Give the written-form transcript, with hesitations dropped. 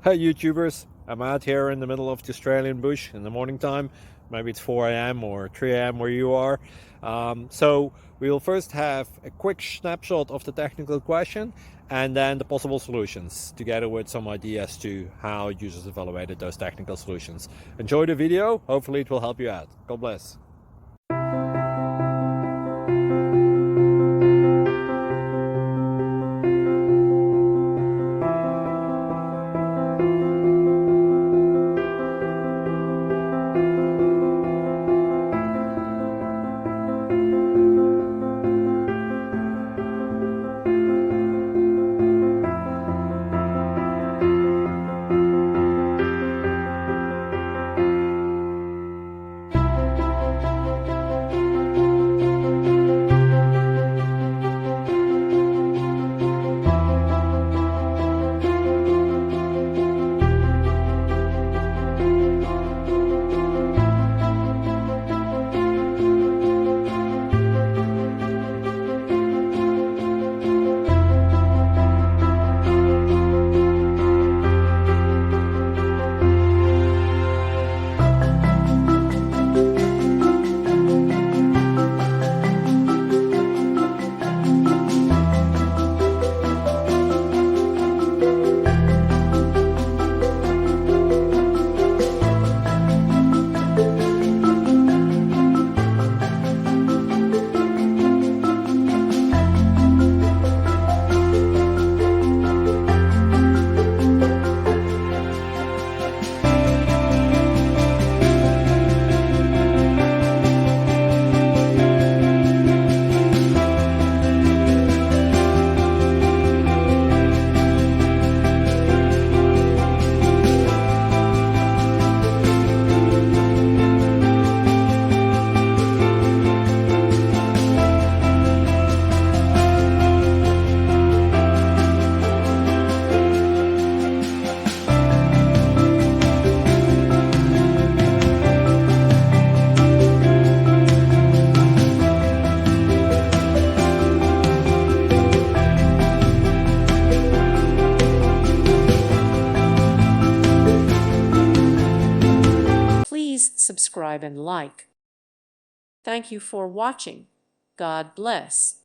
Hey YouTubers, I'm out here in the middle of the Australian bush in the morning time. Maybe it's 4 a.m. or 3 a.m. where you are. So we will first have a quick snapshot of the technical question and then the possible solutions, together with some ideas to how users evaluated those technical solutions. Enjoy the video, hopefully it will help you out. God bless. Please subscribe and like. Thank you for watching. God bless.